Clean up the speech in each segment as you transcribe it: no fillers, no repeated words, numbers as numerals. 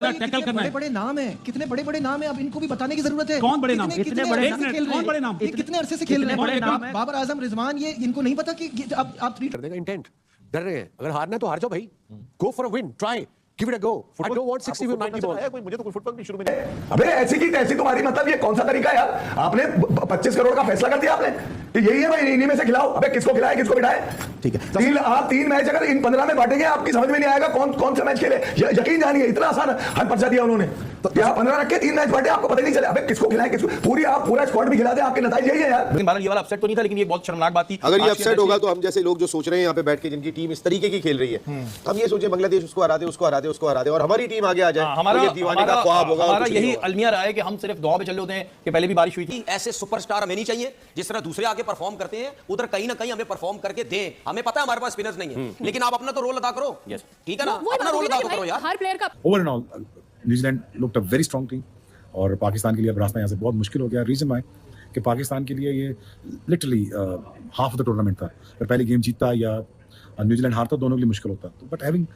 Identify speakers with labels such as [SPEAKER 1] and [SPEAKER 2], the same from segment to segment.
[SPEAKER 1] Tackle करना है।
[SPEAKER 2] बड़े नाम है, कितने बड़े बड़े नाम है, अब इनको भी बताने की जरूरत है।
[SPEAKER 1] कौन बड़े नाम?
[SPEAKER 2] कितने बड़े नाम खेल रहे हैं?
[SPEAKER 1] ये
[SPEAKER 2] कितने अरसे से खेल रहे हैं? बाबर आजम, रिजवान, ये इनको नहीं पता कि आप ट्रीट
[SPEAKER 3] कर देगा। इंटेंट डर रहे हैं, अगर हारना है तो हार जाओ भाई, go for a win, try, give it a go. I don't want 60 with 90 ball.
[SPEAKER 4] मुझे तो कोई फुटबॉल नहीं शुरू में।
[SPEAKER 5] अबे ऐसी की तैसी तुम्हारी, मतलब ये कौन सा तरीका है यार? आपने 25 करोड़ का फैसला कर दिया आपने कि यही है भाई, इन्हीं में से खिलाओ। अबे किसको खिलाए, किसको बिठाए?
[SPEAKER 2] ठीक है,
[SPEAKER 5] तीन मैच अगर इन 15 में बांटेंगे, आपकी समझ में नहीं आएगा कौन सा मैच खेले। यकीन जानिए, इतना आसान हर पर्चा दिया उन्होंने। तो यहाँ 15 रख के 3 मैच बांटे, आपको पता ही नहीं चले। अबे किसको खिलाए, किसको पूरा स्क्वाड भी खिला दे, आपके नतीजे यही है यार।
[SPEAKER 4] लेकिन बादल ये वाला अपसेट तो नहीं था, लेकिन ये बहुत शर्मनाक बात थी।
[SPEAKER 6] अगर ये अपसेट होगा तो हम जैसे लोग जो सोच रहे हैं यहाँ पे बैठ के, जिनकी टीम इस तरीके की खेल रही है, हम ये सोचे बांग्लादेश उसको हरा दे, उसको हरा दे, उसको हरा दे, और हमारी टीम आगे आ जाए।
[SPEAKER 4] हमारा
[SPEAKER 6] दीवाने का ख्वाब होगा।
[SPEAKER 4] हमारा यही अलमिया रहा है कि हम सिर्फ दुआ पे चल होते हैं कि पहले भी बारिश हुई थी। ऐसे सुपरस्टार हमें नहीं चाहिए जिस तरह दूसरे आगे परफॉर्म करते हैं, उधर कहीं ना कहीं हमें परफॉर्म करके दें। हमें पता है हमारे पास स्पिनर्स नहीं है, लेकिन आप अपना तो रोल अदा करो। ठीक है ना, अपना रोल अदा करो यार।
[SPEAKER 7] हर प्लेयर का
[SPEAKER 8] over and all New Zealand looked a very strong team, और पाकिस्तान के लिए अब रास्ता यहाँ से बहुत मुश्किल हो गया। रीजन है कि पाकिस्तान के लिए ये literally half of the tournament था। अगर पहली गेम जीतता या न्यूजीलैंड हारता, दोनों के लिए मुश्किल होता। तो but having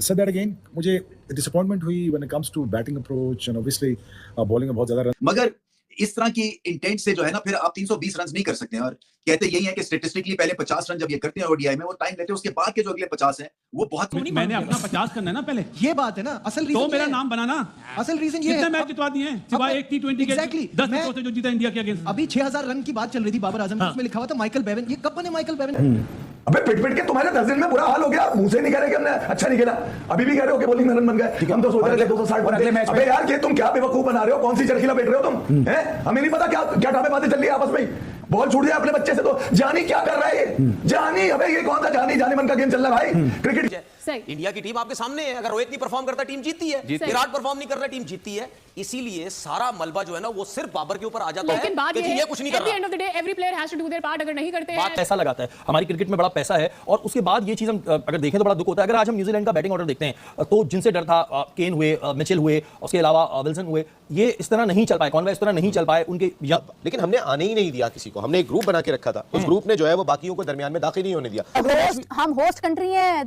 [SPEAKER 8] said that again, मुझे डिसअपॉइंटमेंट हुई when it comes to batting approach and obviously bowling में बहुत ज्यादा रन।
[SPEAKER 9] मगर इस तरह की इंटेंट से जो है ना, फिर आप 320 रन नहीं कर सकते हैं। और कहते यही है कि स्टैटिस्टिकली पहले 50 रन जब ये करते हैं ओडीआई में, वो टाइम लेते हैं, उसके बाद के जो अगले 50 हैं वो बहुत।
[SPEAKER 1] मैंने अपना 50 करना है ना पहले,
[SPEAKER 2] ये बात है ना। असल रीजन
[SPEAKER 1] तो मेरा नाम बनाना।
[SPEAKER 2] असल रीजन ये
[SPEAKER 1] कितने
[SPEAKER 2] है,
[SPEAKER 1] मैच जितवा दिए हैं सिवाय एक T20 के 10 मैचों से जो जीता इंडिया के अगेंस्ट।
[SPEAKER 2] अभी 6000 रन की बात चल रही थी बाबर आजम की, उसमें लिखा हुआ था माइकल बेवन। ये कब बने माइकल बेवन?
[SPEAKER 5] अबे पिट के तुम्हारे 10 दिन में बुरा हाल हो गया। मुंह से नहीं कह रहे कि हमने अच्छा नहीं खेला, अभी भी कह रहे हो कि बॉलिंग में रन बन गए। हम तो सोच रहे थे 260। अबे यार ये तुम क्या बेवकूफ बना रहे हो? कौन सी चरखी लपेट रहे हो तुम? हैं, हमें नहीं पता क्या ढाबे बातें चल रही है आपस में। बॉल छूट जाए अपने बच्चे से तो जानी क्या कर रहा है ये? जानी, अबे ये कौन सा जानी मन का गेम चल रहा है भाई? क्रिकेट
[SPEAKER 4] इंडिया की टीम आपके सामने है। अगर रोहित नहीं परफॉर्म करता, टीम जीतती है। विराट परफॉर्म नहीं कर रहा, टीम जीतती है। इसीलिए सारा मलबा जो है ना, वो सिर्फ बाबर के ऊपर आ जाता है।
[SPEAKER 7] लेकिन बात
[SPEAKER 4] ये कुछ नहीं कर रहा।
[SPEAKER 7] End of the day every player has to do their part. अगर नहीं करते
[SPEAKER 4] बात पैसा लगाता है, हमारी क्रिकेट में बड़ा पैसा है। और उसके बाद ये चीज हम अगर देखें तो बड़ा दुख होता है। अगर आज हम न्यूजीलैंड का बैटिंग ऑर्डर देखते हैं, तो जिनसे डर था, केन हुए, मिचेल हुए, उसके अलावा विल्सन हुए, ये इस तरह नहीं चल पाए, कॉनवे इस तरह नहीं चल पाए उनके।
[SPEAKER 6] लेकिन हमने आने ही नहीं दिया किसी को। हमने एक ग्रुप बना के रखा था, उस ग्रुप ने जो है वो बाकियों को दरमियान में दाखिल नहीं होने दिया।
[SPEAKER 7] हम होस्ट कंट्री है,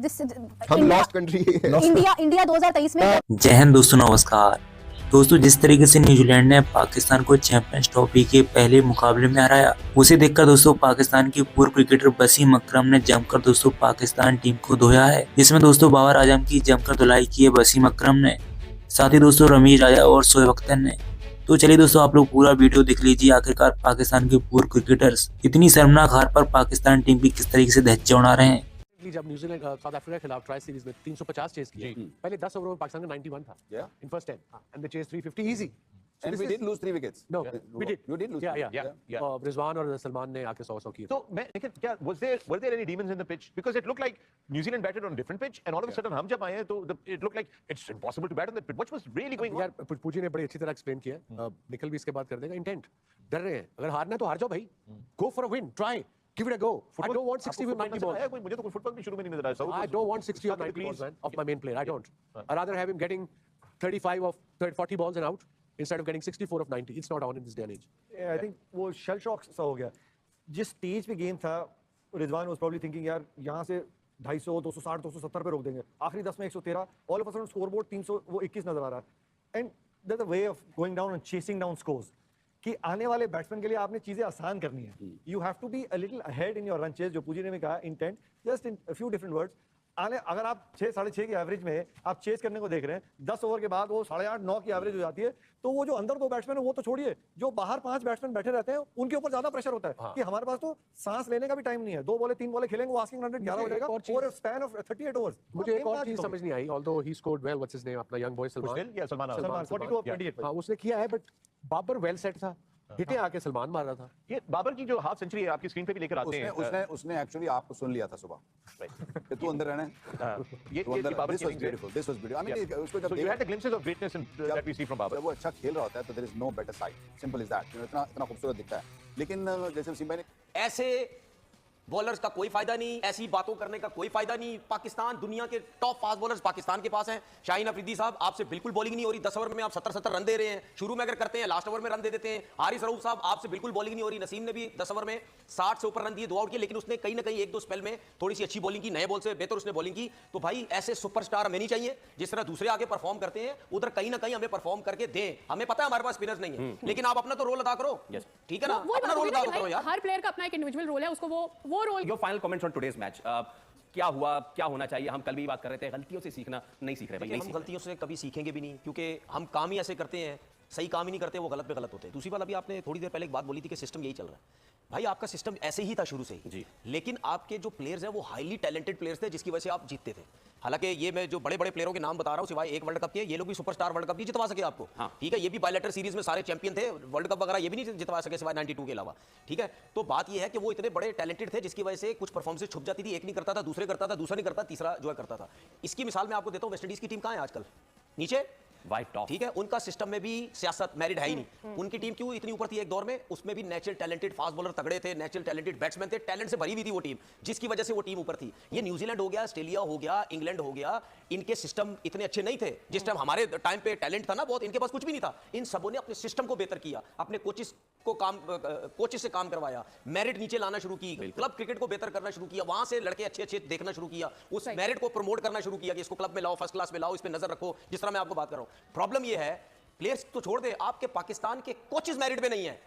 [SPEAKER 6] हम लॉस्ट कंट्री है।
[SPEAKER 7] इंडिया 2023 में।
[SPEAKER 10] जय हिंद दोस्तों, नमस्कार दोस्तों। जिस तरीके से न्यूजीलैंड ने पाकिस्तान को चैंपियंस ट्रॉफी के पहले मुकाबले में हराया, उसे देखकर दोस्तों पाकिस्तान की पूर्व क्रिकेटर वसीम अकरम ने जमकर दोस्तों पाकिस्तान टीम को धोया है। जिसमें दोस्तों बाबर आजम की जमकर धुलाई की है वसीम अकरम ने, साथ ही दोस्तों रमीज राजा और शोएब अख्तर ने। तो चलिए दोस्तों, आप लोग पूरा वीडियो देख लीजिए। आखिरकार पाकिस्तान के पूर्व क्रिकेटर्स इतनी शर्मनाक हार पर पाकिस्तान टीम की किस तरीके से धज्जे उड़ा रहे हैं।
[SPEAKER 3] जब न्यूजीलैंड साउथ अफ्रीका के खिलाफ ट्राई सीरीज में 350 चेस किए, पहले 10 ओवर में पाकिस्तान का 91 था in first 10, and they chase 350 easy.
[SPEAKER 6] And we did lose 3 wickets.
[SPEAKER 3] No, we did.
[SPEAKER 6] You did lose.
[SPEAKER 3] Yeah. Rizwan और सलमान ने आके 100 किए।
[SPEAKER 4] तो मैं लेकिन क्या were there any demons in the pitch? Because it looked like New Zealand batted on a different pitch, and all of a sudden हम जब आए हैं तो it looked like it's impossible to bat on that pitch. What was really going on?
[SPEAKER 3] यार पूजी ने बड़ी अच्छी तरह एक्सप्लेन किया। निकल भी इसके बाद कर देगा। इंटेंट डर रहे हैं, अगर हारना है तो हार जाओ भाई, go for a win, try, give it a go. I don't want 60 with 90 balls.
[SPEAKER 4] मुझे तो कोई फुटबॉल भी शुरू में नहीं नजर आया।
[SPEAKER 3] I don't want 60 or 90 balls of my main player. I don't. I'd rather have him getting 35 of 40 balls and out instead of getting 64 of 90. It's not on in this day and age.
[SPEAKER 11] Yeah, I think वो shell shock सा हो गया। जिस stage पे game था, Rizwan was probably thinking यार यहाँ से 250, 260, 270 पे रोक देंगे, आखिरी 10 में 113, all of a sudden scoreboard 300 वो 21 नजर आ रहा है। And there's a way of going down and chasing down scores कि आने वाले बैट्समैन के लिए आपने चीजें आसान करनी है। You have to be a little ahead in your run chase, जो पूजी ने भी कहा, intent, just in a few different words। अगर आप 6, 6.5 की एवरेज में आप चेस करने को देख रहे हैं, 10 ओवर के बाद वो 8.5, 9 की एवरेज हो जाती है, तो वो जो अंदर 2 बैट्समैन है वो तो छोड़िए, जो बाहर 5 बैट्समैन बैठे रहते हैं उनके ऊपर ज्यादा प्रेशर होता है कि हमारे पास तो सांस लेने का भी टाइम नहीं है। 2 बॉलें 3 बॉलें खेलेंगे, वो आस्किंग रन रेट 11 हो जाएगा ओवर स्पैन ऑफ 38 ओवर्स।
[SPEAKER 3] मुझे एक और चीज समझ नहीं आई, although he scored well, what's his name, अपना यंग बॉय सलमान
[SPEAKER 11] 42 of 28।
[SPEAKER 3] हां, उसने किया है, बट बाबर वेल सेट था, हिटे आके सलमान मार रहा था।
[SPEAKER 4] ये बाबर की जो हाफ सेंचुरी है आपकी स्क्रीन पे भी लेकर आते हैं।
[SPEAKER 6] उसने एक्चुअली आपको सुन लिया था सुबह कि तू अंदर रहना है।
[SPEAKER 4] ये Babar
[SPEAKER 6] This was beautiful. This was beautiful. I mean, उसको जब
[SPEAKER 4] so you had the glimpses of greatness that we see from Babar.
[SPEAKER 6] जब वो अच्छा खेल रहा होता है तो there is no better side. Simple as that. इतना खूबसूरत दिखता है। लेकिन जैसे वसीम भाई ने
[SPEAKER 4] ऐसे बॉलर्स का कोई फायदा नहीं, ऐसी बातों करने का कोई फायदा नहीं। पाकिस्तान दुनिया के टॉप फास्ट बॉलर्स पाकिस्तान के पास हैं। शाहीन अफरीदी साहब आपसे बिल्कुल बॉलिंग नहीं हो रही, 10 ओवर में आप 70 रन दे रहे हैं, शुरू में अगर करते हैं लास्ट ओवर में रन दे देते हैं। हारिस रऊफ साहब आपसे बिल्कुल बॉलिंग नहीं हो रही, नसीम ने भी 10 ओवर में 60 से ऊपर रन दिए, 2 आउट किए, लेकिन उसने कहीं ना कहीं 1-2 स्पेल में थोड़ी सी अच्छी बॉलिंग की, नए बॉल से बेहतर उसने बॉलिंग की। तो भाई ऐसे सुपरस्टार हमें नहीं चाहिए। जिस तरह दूसरे आगे परफॉर्म करते हैं उधर कहीं ना कहीं हमें परफॉर्म करके दें। हमें पता है हमारे पास स्पिनर्स नहीं है, लेकिन आप अपना तो रोल अदा करो, ठीक है ना, अपना रोल अदा करो यार।
[SPEAKER 7] हर प्लेयर का अपना एक इंडिविजुअल रोल है, उसको वो role.
[SPEAKER 12] Your final comments on today's match, क्या हुआ, क्या होना चाहिए? हम कल भी बात कर रहे थे, गलतियों से सीखना नहीं सीख रहे भाई।
[SPEAKER 4] हम गलतियों से कभी सीखेंगे भी नहीं, क्योंकि हम काम ही ऐसे करते हैं, सही काम ही नहीं करते, वो गलत पे गलत होते हैं। दूसरी बात, अभी आपने थोड़ी देर पहले एक बात बोली थी कि सिस्टम यही चल रहा है। भाई आपका सिस्टम ऐसे ही था शुरू से ही, लेकिन आपके जो प्लेयर्स हैं वो हाईली टैलेंटेड प्लेयर्स थे, जिसकी वजह से आप जीतते थे। हालांकि ये मैं जो बड़े बड़े प्लेयरों के नाम बता रहा हूँ, सिवाय एक वर्ल्ड कप के, ये लोग भी सुपरस्टार वर्ल्ड कप नहीं जितवा सके आपको, ठीक है। ये भी बायलैटरल सीरीज में सारे चैंपियन थे, वर्ल्ड कप वगैरह ये भी नहीं जितवा सके सिवाय 92 के अलावा, ठीक है। तो बात ये है कि वो इतने बड़े टैलेंटेड थे, जिसकी वजह से कुछ परफॉर्मेंस छुप जाती थी। एक नहीं करता था, दूसरे करता था, दूसरा नहीं करता, तीसरा जो है करता था। इसकी मिसाल मैं आपको देता हूँ, वेस्ट इंडीज की टीम कहाँ है आजकल? नीचे
[SPEAKER 12] वाइट टॉप,
[SPEAKER 4] ठीक है। उनका सिस्टम में भी सियासत मैरिड है ही नहीं। उनकी टीम क्यों इतनी ऊपर थी एक दौर में? उसमें भी नेचुरल टैलेंटेड फास्ट बॉलर तगड़े थे, नेचुरल टैलेंटेड बैट्समैन थे, टैलेंट से भरी हुई थी वो टीम, जिसकी वजह से वो टीम ऊपर थी। ये न्यूजीलैंड हो गया, ऑस्ट्रेलिया हो गया, इंग्लैंड हो गया, इनके सिस्टम इतने अच्छे नहीं थे। जिस टाइम हमारे टाइम पे टैलेंट था ना बहुत, इनके पास कुछ भी नहीं था। इन सबों ने अपने सिस्टम को बेहतर किया, अपने कोचेस से काम करवाया, मेरिट नीचे लाना शुरू की, क्लब क्रिकेट को बेहतर करना शुरू किया, वहां से लड़के अच्छे अच्छे देखना शुरू किया, उस मेरिट को प्रमोट करना शुरू किया कि इसको क्लब में लाओ, फर्स्ट क्लास में लाओ, इस पे नजर रखो। जिस तरह मैं आपको बात कर रहा हूं, प्रॉब्लम ये है प्लेयर्स तो छोड़ दे, आपके पाकिस्तान के कोचेस मेरिट पे नहीं है,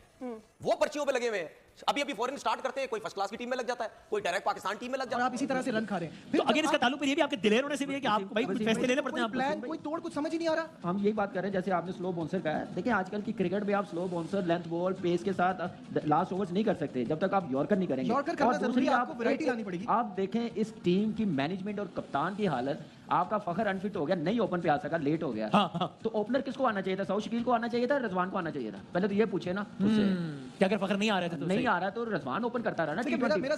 [SPEAKER 4] वो पर्चियों पे लगे हुए हैं। अभी फॉरेन स्टार्ट करते हैं, कोई फर्स्ट क्लास की टीम में लग जाता है, कोई डायरेक्ट पाकिस्तान टीम में लग जाता है,
[SPEAKER 2] आप इसी तरह से रन खा रहे हैं।
[SPEAKER 1] तो अगर इसका ताल्लुक ये भी आपके दिलेर होने से भी है कि आप भाई कुछ फैसले लेने पड़ते हैं, आप
[SPEAKER 2] प्लान कोई तोड़ कुछ समझ ही नहीं आ रहा।
[SPEAKER 13] हम यही बात कर रहे हैं, जैसे आपने स्लो बाउंसर कहा है, देखिए आजकल की क्रिकेट में आप slow bouncer, length ball, pace के साथ लास्ट ओवर्स नहीं कर सकते जब तक आप यॉर्कर नहीं करेंगे।
[SPEAKER 2] यॉर्कर करना जरूरी है, आपको वैरायटी लानी पड़ेगी।
[SPEAKER 13] आप देखें इस टीम की मैनेजमेंट और कप्तान की हालत, आपका फखर अनफिट हो गया, नहीं ओपन पे आ सका, लेट हो गया। तो ओपनर किसको आना चाहिए था? सऊद शकील को आना चाहिए था, रिजवान को आना चाहिए था? पहले तो ये पूछे ना उससे,
[SPEAKER 1] क्या अगर फखर नहीं आ रहे थे तो
[SPEAKER 13] नहीं आ रहा तो रिजवान ओपन करता रहा ना।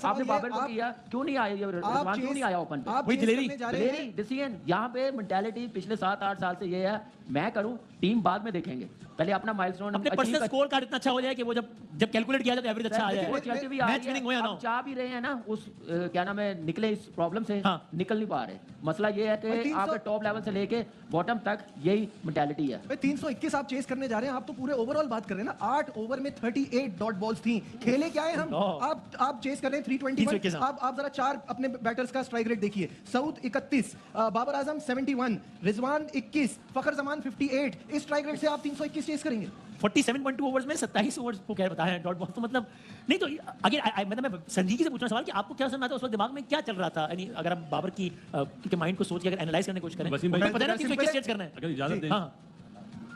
[SPEAKER 13] आपने बाबर को किया, क्यों नहीं आया रिजवान, क्यों नहीं आया ओपन पे?
[SPEAKER 2] वही दिलेरी
[SPEAKER 13] डिसीजन। यहाँ पे मेंटालिटी पिछले 7-8 साल से ये है, मैं करूं, टीम बाद में देखेंगे, पहले अपना माइलस्टोन,
[SPEAKER 1] अपने पर्सनल स्कोर कार्ड इतना अच्छा हो जाए कि वो जब कैलकुलेट किया जाए तो एवरेज अच्छा आ जाए, मैच विनिंग हो या ना हो।
[SPEAKER 13] चाह भी रहे हैं ना उस क्या नाम है, निकले इस प्रॉब्लम से, निकल नहीं पा रहे। मसला ये है कि आपके टॉप लेवल से लेके बॉटम तक यही मेंटालिटी है।
[SPEAKER 2] 321 आप चेस करने जा रहे हैं, आप तो पूरे ओवरऑल बात कर रहे हैं ना। 8 ओवर में 38 डॉट बॉल्स थी, खेले क्या है हम? आप चेस कर रहे हैं 321। आप जरा 4 अपने बैटर्स का स्ट्राइक रेट देखिए। सऊद 31, बाबर आजम 71, रिजवान 21, फखर जमान 58। इस स्ट्राइक रेट से आप 321 चेस करेंगे?
[SPEAKER 1] 47.2 ओवर्स में 27 ओवर्स को क्या बताया डॉट बॉल, तो मतलब नहीं। तो अगर मतलब मैं संजीव से पूछना सवाल कि आपको क्या समझ आता है उस वक्त दिमाग में क्या चल रहा था? यानी अगर हम बाबर की माइंड को सोच के अगर एनालाइज करने की कोशिश करें, वसीम भाई पता नहीं किस चेंज करना है।
[SPEAKER 14] अगर इजाजत दें,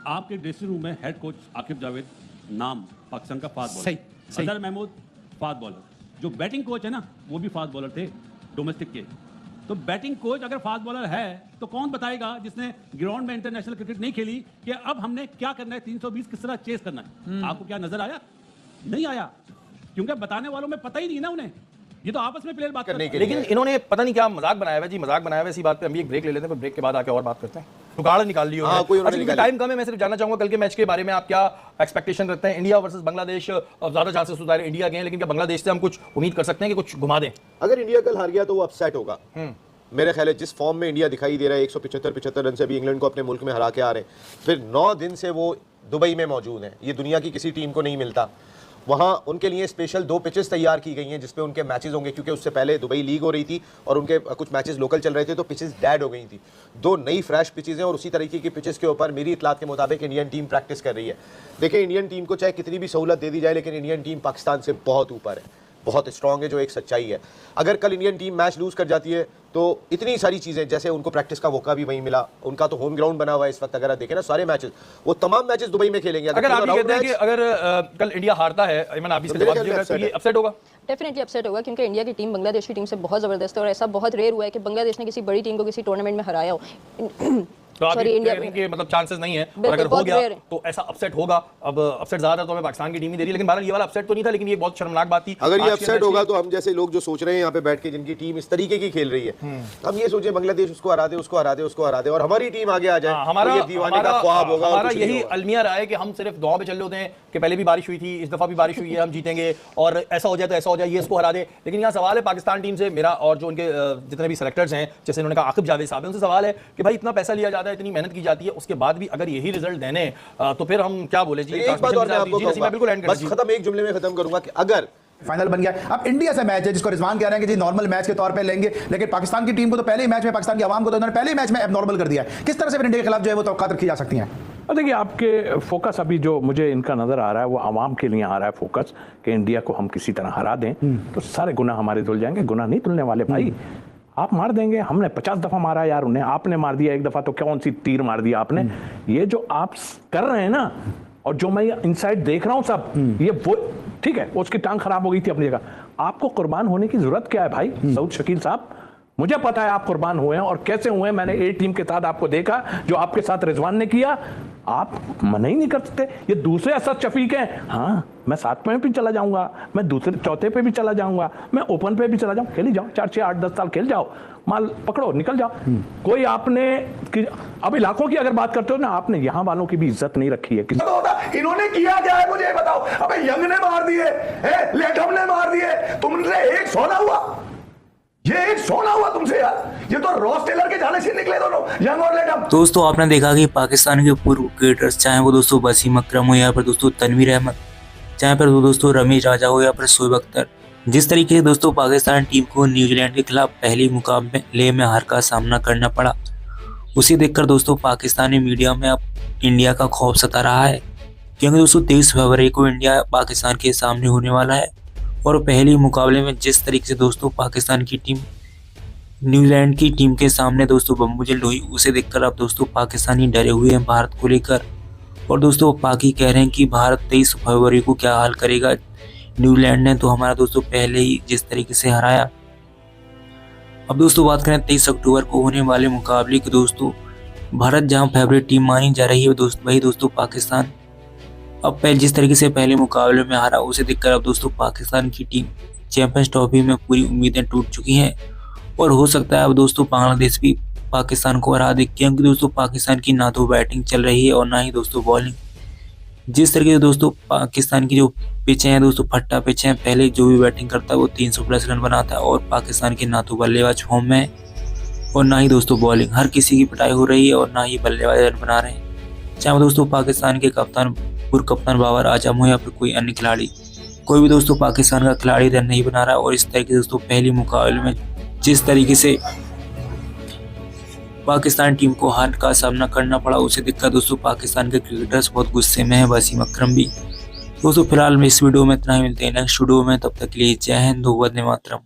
[SPEAKER 14] आपके ड्रेसिंग रूम में हेड कोच आकिब जावेद नाम पाकिस्तान का fast bowler, Azhar Mahmood fast bowler, जो बैटिंग कोच है ना वो भी फास्ट बॉलर थे डोमेस्टिक के। तो बैटिंग कोच अगर फास्ट बॉलर है तो कौन बताएगा जिसने ग्राउंड में इंटरनेशनल क्रिकेट नहीं खेली कि अब हमने क्या करना है, 320 किस तरह चेस करना है? आपको क्या नजर आया? नहीं आया, क्योंकि बताने वालों में पता ही नहीं ना उन्हें। ये तो आपस में प्लेयर बात करने के,
[SPEAKER 12] लेकिन इन्होंने पता नहीं क्या मजाक बनाया हुआ जी, मजाक बनाया हुआ। इसी बात पे हम भी एक ब्रेक ले लेते हैं, ब्रेक के बाद आके और बात करते हैं। जुगाड़ निकाल लियो। अच्छा, टाइम कम है, मैं सिर्फ जानना चाहूंगा कल के मैच के बारे में आप क्या एक्सपेक्टेशन रखते हैं? इंडिया वर्सेस बांग्लादेश, ज्यादा चांसेस सुधार इंडिया के हैं, लेकिन क्या बांग्लादेश से हम कुछ उम्मीद कर सकते हैं कि कुछ घुमा दें?
[SPEAKER 6] अगर इंडिया कल हार गया तो वो अपसेट होगा। मेरे ख्याल है जिस फॉर्म में इंडिया दिखाई दे रहा है, 175 रन से भी इंग्लैंड को अपने मुल्क में हरा के आ रहे हैं, फिर 9 दिन से वो दुबई में मौजूद हैं। ये दुनिया की किसी टीम को नहीं मिलता। वहाँ उनके लिए स्पेशल 2 पिचेस तैयार की गई हैं जिसपे उनके मैचेस होंगे, क्योंकि उससे पहले दुबई लीग हो रही थी और उनके कुछ मैचेस लोकल चल रहे थे, तो पिचेस डेड हो गई थी। 2 नई फ्रेश पिचेस हैं और उसी तरीके की पिचेस के ऊपर मेरी इतलात के मुताबिक इंडियन टीम प्रैक्टिस कर रही है। देखिए, इंडियन टीम को चाहे कितनी भी सहूलत दे दी जाए, लेकिन इंडियन टीम पाकिस्तान से बहुत ऊपर है, बहुत स्ट्रांग है, जो एक सच्चाई है। अगर कल इंडियन टीम मैच लूज कर जाती है तो इतनी सारी चीजें, जैसे उनको प्रैक्टिस का मौका भी वहीं मिला, उनका तो होम ग्राउंड बना हुआ है इस वक्त। अगर आप देखें ना सारे मैचेस, वो तमाम मैचेस दुबई में खेलेंगे।
[SPEAKER 12] अगर आप कहते हैं कि अगर कल इंडिया हारता है, अयमन आप इसके जवाब दीजिएगा, तो ये अपसेट होगा?
[SPEAKER 15] डेफिनेटली अपसेट होगा, क्योंकि इंडिया की टीम बांग्लादेश की टीम से बहुत ज़बरदस्त है और ऐसा बहुत रेयर हुआ है कि बांग्लादेश ने किसी बड़ी टीम को किसी टूर्नामेंट में हराया हो।
[SPEAKER 12] तो आप
[SPEAKER 15] सॉरी
[SPEAKER 12] ये
[SPEAKER 15] इंडिया
[SPEAKER 12] कह रहे हैं कि मतलब चांसेस नहीं है, और
[SPEAKER 15] बिल्कुल,
[SPEAKER 12] अगर हो
[SPEAKER 15] बहुत
[SPEAKER 12] गया
[SPEAKER 15] rare है।
[SPEAKER 12] तो ऐसा अपसेट होगा। अब अपसेट ज्यादा तो हमें पाकिस्तान की टीम ही दे रही है, लेकिन बहरहाल ये वाला अपसेट तो नहीं था, लेकिन ये बहुत शर्मनाक बात थी।
[SPEAKER 6] अगर ये
[SPEAKER 12] आज के
[SPEAKER 6] अपसेट
[SPEAKER 12] मैच
[SPEAKER 6] होगा
[SPEAKER 12] की-
[SPEAKER 6] तो हम जैसे लोग जो सोच रहे हैं यहाँ पे बैठ के, जिनकी टीम इस तरीके की खेल रही है, हम ये सोचे बांग्लादेश उसको हरा दे, उसको हरा दे, उसको हरा दे, और हमारी टीम आगे आ जाए,
[SPEAKER 12] हमारा
[SPEAKER 6] तो ये दीवाने का ख्वाब होगा। और
[SPEAKER 12] हमारा
[SPEAKER 6] कुछ नहीं
[SPEAKER 12] यही
[SPEAKER 6] होगा।
[SPEAKER 12] अलमिया रहा है कि हम सिर्फ दुआ पे चल रहे होते हैं कि पहले भी बारिश हुई थी, इस दफा भी बारिश हुई है, हम जीतेंगे, और ऐसा हो जाए तो ऐसा हो जाए, ये इसको हरा दे। लेकिन यहाँ सवाल है पाकिस्तान टीम से मेरा, और जो उनके जितने भी सेलेक्टर्स हैं, जैसे उन्होंने कहा आकिब जावेद साहब, उनसे सवाल है कि भाई इतना पैसा लिया जाता है, इतनी मेहनत की जाती है, उसके बाद भी अगर यही रिजल्ट देने तो फिर हम क्या बोले जी।
[SPEAKER 6] एक बात और मैं आपको
[SPEAKER 12] मैं बिल्कुल एंड
[SPEAKER 6] कहूंगा, बस खत्म, एक जुमले में खत्म करूंगा कि अगर
[SPEAKER 16] फाइनल बन गया। अब इंडिया से मैच है जिसको रिजवान कह रहे हैं कि जी नॉर्मल मैच के तौर पे लेंगे, लेकिन पाकिस्तान की टीम को तो पहले ही मैच में, पाकिस्तान की आवाम को तो उन्होंने पहले ही मैच में एबनॉर्मल कर दिया है। किस तरह से फिर इंडिया के खिलाफ जो है वो तवक्कात रखी जा सकती हैं?
[SPEAKER 17] और देखिए आपके फोकस अभी जो मुझे इनका नज़र आ रहा है वो आवाम के लिए आ रहा है फोकस कि इंडिया को हम किसी तरह हरा दें तो सारे गुनाह हमारे धुल जाएंगे। गुनाह नहीं धुलने वाले भाई, आप मार देंगे, हमने 50 दफ़ा मारा यार उन्हें, आपने मार दिया एक दफ़ा तो कौन सी तीर मार दिया आपने। ये जो आप कर रहे हैं ना, और जो मैं इनसाइड देख रहा हूँ सब, ये वो ठीक है, उसकी टांग खराब हो गई थी अपनी जगह। आपको कुर्बान होने की जरूरत क्या है भाई सऊद शकील साहब? मुझे पता है आप कुर्बान हुए हैं और कैसे हुए हैं। मैंने ए टीम के साथ आपको देखा, जो आपके साथ रिजवान ने किया, आप मना ही नहीं कर सकते। ये दूसरे असद शफीक हैं, हाँ मैं 7 में भी चला जाऊंगा, मैं दूसरे चौथे पे भी चला जाऊंगा, मैं ओपन पे भी चला जाऊँ, खेल ही जाओ, 4 6 8 10 साल खेल जाओ, माल पकड़ो निकल जाओ। कोई आपने अब इलाकों की अगर बात करते हो ना, आपने यहाँ वालों की भी इज्जत नहीं रखी है।
[SPEAKER 5] इन्होंने किया क्या है मुझे बताओ? अबे यंग ने मार दिए, लेटम ने मार दिए, तुमने एक सोना हुआ, ये एक सोना हुआ तुमसे यार। ये तो रॉस टेलर के जाने से निकले दोनों, यंग और लेटम।
[SPEAKER 10] दोस्तों आपने देखा कि पाकिस्तान के पूर्व क्रिकेटर्स, चाहे वो दोस्तों वसीम अकरम हो या फिर दोस्तों तनवीर अहमद, चाहे फिर दोस्तों रमीज राजा हो या फिर शोएब अख्तर, जिस तरीके से दोस्तों पाकिस्तान टीम को न्यूजीलैंड के खिलाफ पहले मुकाबले में हार का सामना करना पड़ा, उसे देखकर दोस्तों पाकिस्तानी मीडिया में अब इंडिया का खौफ सता रहा है। क्योंकि दोस्तों 23 फरवरी को इंडिया पाकिस्तान के सामने होने वाला है, और पहले मुकाबले में जिस तरीके से दोस्तों पाकिस्तान की टीम न्यूजीलैंड की टीम के सामने दोस्तों बम्बूजल्द हुई, उसे देखकर अब दोस्तों पाकिस्तानी डरे हुए हैं भारत को लेकर। और दोस्तों पाकि कह रहे हैं कि भारत 23 फरवरी को क्या हाल करेगा, न्यूजीलैंड ने तो हमारा दोस्तों पहले ही जिस तरीके से हराया। अब दोस्तों बात करें 23 अक्टूबर को होने वाले मुकाबले की, दोस्तों भारत जहां फेवरेट टीम मानी जा रही है वही दोस्तों पाकिस्तान अब जिस तरीके से पहले मुकाबले में हारा, उसे देखकर अब दोस्तों पाकिस्तान की टीम चैंपियंस ट्रॉफी में पूरी उम्मीदें टूट चुकी हैं, और हो सकता है अब दोस्तों बांग्लादेश भी पाकिस्तान को हरा दे। क्योंकि दोस्तों पाकिस्तान की ना तो बैटिंग चल रही है और ना ही दोस्तों बॉलिंग। जिस तरीके से दोस्तों पाकिस्तान की जो पिचें हैं दोस्तों फट्टा पिचें हैं, पहले जो भी बैटिंग करता है वो 300+ रन बनाता है, और पाकिस्तान के ना तो बल्लेबाज फॉर्म में है और ना ही दोस्तों बॉलिंग, हर किसी की पिटाई हो रही है और ना ही बल्लेबाज रन बना रहे हैं। चाहे दोस्तों पाकिस्तान के कप्तान पूर्व कप्तान बाबर आजम हो या फिर कोई अन्य खिलाड़ी, कोई भी दोस्तों पाकिस्तान का खिलाड़ी रन नहीं बना रहा। और इस तरीके से दोस्तों पहले मुकाबले में जिस तरीके से पाकिस्तान टीम को हार का सामना करना पड़ा, उसे देखकर दोस्तों पाकिस्तान के क्रिकेटर्स बहुत गुस्से में है, वसीम अकरम भी। दोस्तों फिलहाल में इस वीडियो में इतना ही, मिलते हैं नेक्स्ट वीडियो में, तब तक के लिए जय हिंद, वंदे मातरम।